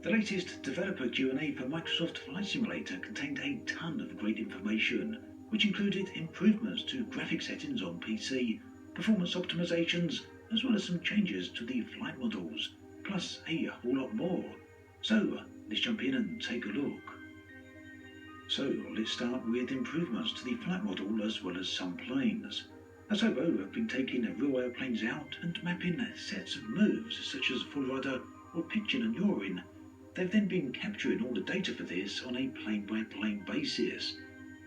The latest developer Q&A for Microsoft Flight Simulator contained a ton of great information, which included improvements to graphic settings on PC, performance optimizations, as well as some changes to the flight models, plus a whole lot more. So let's jump in and take a look. So let's start with improvements to the flight model as well as some planes. Asobo have been taking real airplanes out and mapping sets of moves such as full rudder or pitching and yawing. They've then been capturing all the data for this on a plane-by-plane basis.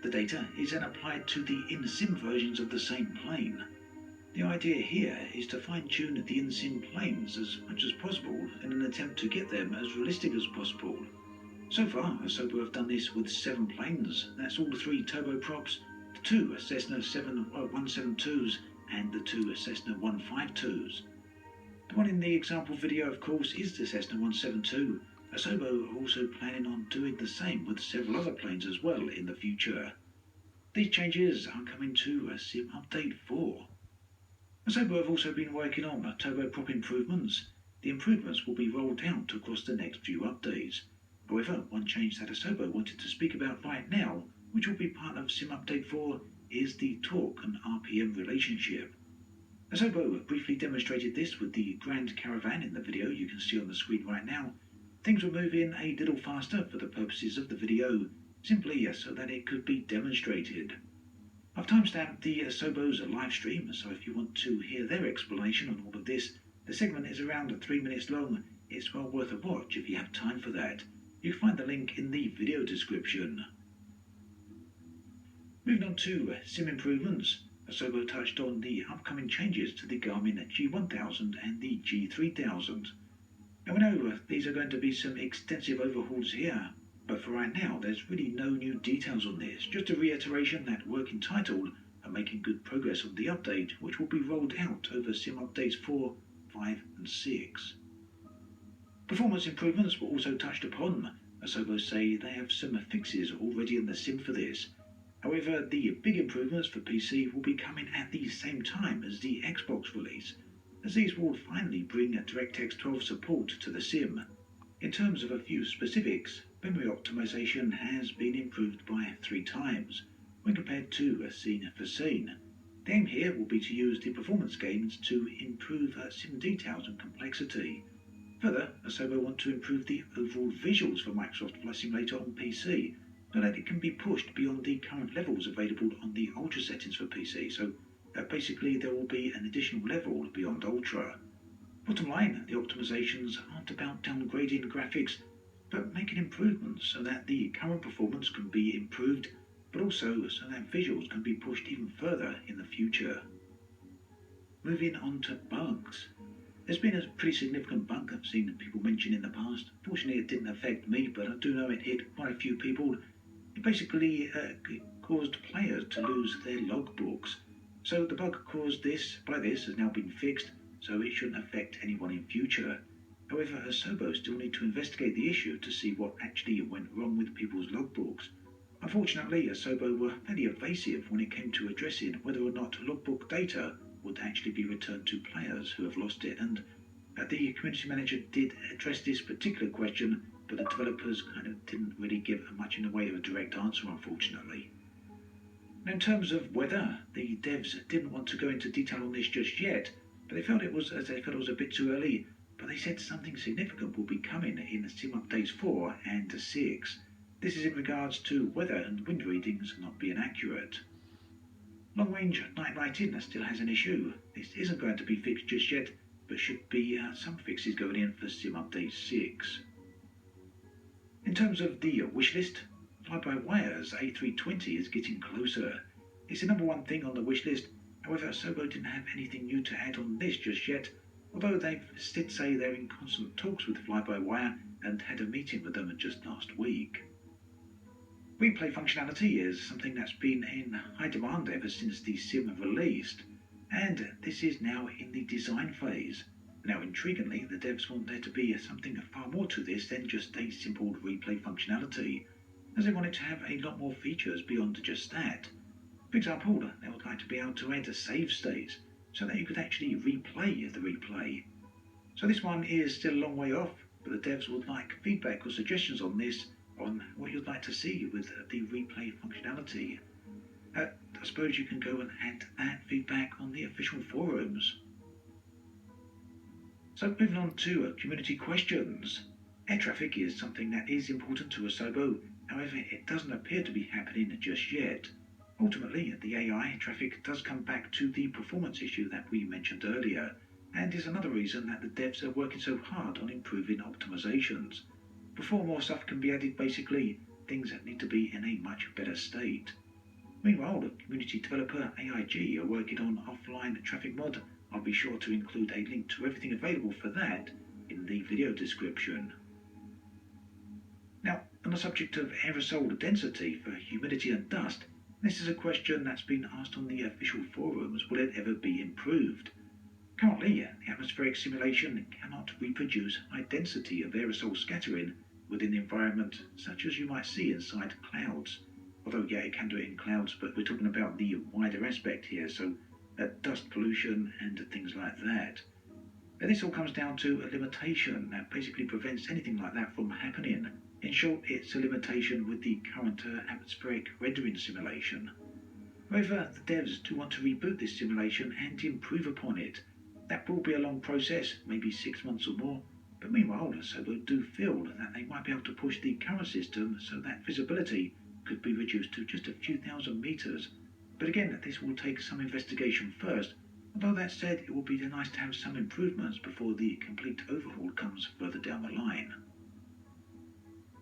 The data is then applied to the in-sim versions of the same plane. The idea here is to fine-tune the in-sim planes as much as possible in an attempt to get them as realistic as possible. So far, Asobo have done this with 7 planes. That's all 3 turboprops, the 2 Cessna 172s and the 2 Cessna 152s. The one in the example video, of course, is the Cessna 172. Asobo are also planning on doing the same with several other planes as well in the future. These changes are coming to Sim Update 4. Asobo have also been working on turboprop improvements. The improvements will be rolled out across the next few updates. However, one change that Asobo wanted to speak about right now, which will be part of Sim Update 4, is the torque and RPM relationship. Asobo briefly demonstrated this with the Grand Caravan in the video you can see on the screen right now. Things were moving a little faster for the purposes of the video, simply so that it could be demonstrated. I've timestamped the Asobo's live stream, so if you want to hear their explanation on all of this, the segment is around 3 minutes long. It's well worth a watch if you have time for that. You can find the link in the video description. Moving on to sim improvements, Asobo touched on the upcoming changes to the Garmin G1000 and the G3000. Now we know these are going to be some extensive overhauls here, but for right now there's really no new details on this, just a reiteration that work entitled are making good progress on the update, which will be rolled out over Sim Updates 4, 5 and 6. Performance improvements were also touched upon. Asobo say they have some fixes already in the sim for this. However, the big improvements for PC will be coming at the same time as the Xbox release, as these will finally bring DirectX 12 support to the sim. In terms of a few specifics, memory optimization has been improved by 3 times when compared to scene for scene. The aim here will be to use the performance gains to improve sim details and complexity. Further, Asobo want to improve the overall visuals for Microsoft Flight Simulator on PC so that it can be pushed beyond the current levels available on the Ultra settings for PC, so basically there will be an additional level beyond Ultra. Bottom line, the optimizations aren't about downgrading graphics, but making improvements so that the current performance can be improved, but also so that visuals can be pushed even further in the future. Moving on to bugs. There's been a pretty significant bug I've seen people mention in the past. Fortunately it didn't affect me, but I do know it hit quite a few people. It basically caused players to lose their logbooks. So the bug caused by this has now been fixed, so it shouldn't affect anyone in future. However, Asobo still need to investigate the issue to see what actually went wrong with people's logbooks. Unfortunately, Asobo were fairly evasive when it came to addressing whether or not logbook data would actually be returned to players who have lost it, and the community manager did address this particular question, but the developers kind of didn't really give much in the way of a direct answer, unfortunately. Now, in terms of weather, the devs didn't want to go into detail on this just yet, but they felt it was a bit too early, but they said something significant will be coming in Sim Updates 4 and 6. This is in regards to weather and wind readings not being accurate. Long-range night lighting still has an issue. This isn't going to be fixed just yet, but should be some fixes going in for Sim Update 6. In terms of the wishlist, Fly-by-Wire's A320 is getting closer. It's the #1 thing on the wishlist. However, Asobo didn't have anything new to add on this just yet, although they did say they're in constant talks with Fly-by-Wire and had a meeting with them just last week. Replay functionality is something that's been in high demand ever since the sim released, and this is now in the design phase. Now, intriguingly, the devs want there to be something far more to this than just a simple replay functionality, as they want it to have a lot more features beyond just that. For example, they would like to be able to add save states, so that you could actually replay the replay. So this one is still a long way off, but the devs would like feedback or suggestions on this, on what you'd like to see with the replay functionality. I suppose you can go and add that feedback on the official forums. So moving on to community questions. Air traffic is something that is important to Asobo, however it doesn't appear to be happening just yet. Ultimately, the AI traffic does come back to the performance issue that we mentioned earlier, and is another reason that the devs are working so hard on improving optimizations. Before more stuff can be added, basically, things need to be in a much better state. Meanwhile, the community developer AIG are working on offline traffic mod. I'll be sure to include a link to everything available for that in the video description. Now, on the subject of aerosol density for humidity and dust, this is a question that's been asked on the official forums. Will it ever be improved? Currently, the atmospheric simulation cannot reproduce high density of aerosol scattering within the environment, such as you might see inside clouds. Although, yeah, it can do it in clouds, but we're talking about the wider aspect here, so dust pollution and things like that. And this all comes down to a limitation that basically prevents anything like that from happening. In short, it's a limitation with the current atmospheric rendering simulation. However, the devs do want to reboot this simulation and improve upon it. That will be a long process, maybe 6 months or more, but meanwhile, Asobo do feel that they might be able to push the current system so that visibility could be reduced to just a few thousand meters. But again, this will take some investigation first, although that said, it will be nice to have some improvements before the complete overhaul comes further down the line.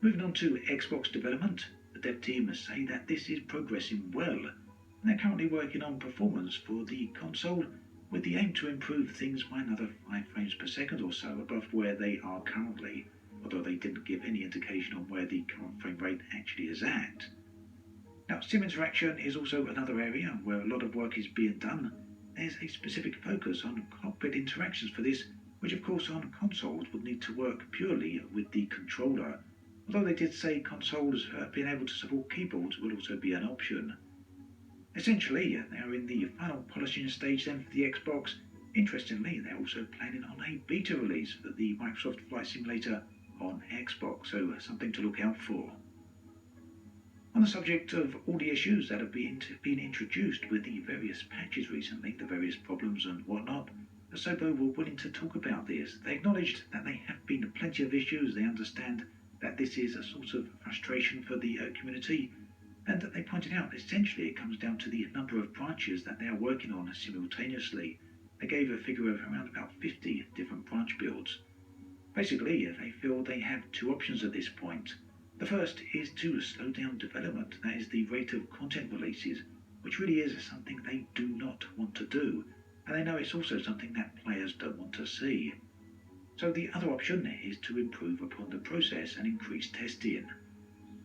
Moving on to Xbox development, the dev team say that this is progressing well, and they're currently working on performance for the console with the aim to improve things by another 5 frames per second or so above where they are currently, although they didn't give any indication on where the current frame rate actually is at. Now, sim interaction is also another area where a lot of work is being done. There's a specific focus on cockpit interactions for this, which of course on consoles would need to work purely with the controller, although they did say consoles being able to support keyboards will also be an option. Essentially, they are in the final polishing stage then for the Xbox. Interestingly, they're also planning on a beta release for the Microsoft Flight Simulator on Xbox, so something to look out for. On the subject of all the issues that have been introduced with the various patches recently, the various problems and whatnot, Asobo were willing to talk about this. They acknowledged that there have been plenty of issues. They understand that this is a source of frustration for the community, and that they pointed out essentially it comes down to the number of branches that they are working on simultaneously. They gave a figure of around about 50 different branch builds. Basically, they feel they have 2 options at this point. The first is to slow down development, that is the rate of content releases, which really is something they do not want to do, and they know it's also something that players don't want to see. So the other option is to improve upon the process and increase testing.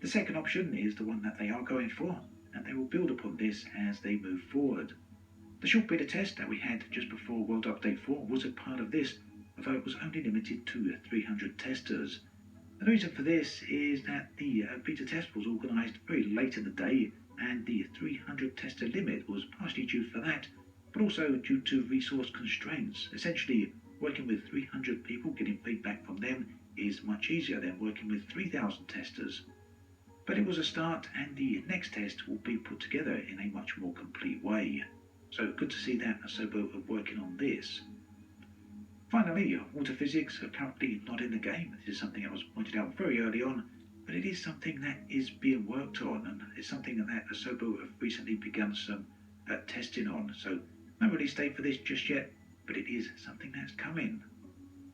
The second option is the one that they are going for, and they will build upon this as they move forward. The short beta test that we had just before World Update 4 was a part of this, although it was only limited to 300 testers. The reason for this is that the beta test was organised very late in the day, and the 300 tester limit was partially due for that, but also due to resource constraints. Essentially, working with 300 people, getting feedback from them is much easier than working with 3,000 testers. But it was a start, and the next test will be put together in a much more complete way. So good to see that Asobo are working on this. Finally, water physics are currently not in the game. This is something that was pointed out very early on, but it is something that is being worked on, and it's something that Asobo have recently begun some testing on. So no release date for this just yet, but it is something that's coming.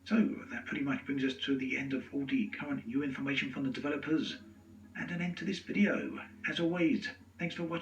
So that pretty much brings us to the end of all the current new information from the developers, and an end to this video. As always, thanks for watching.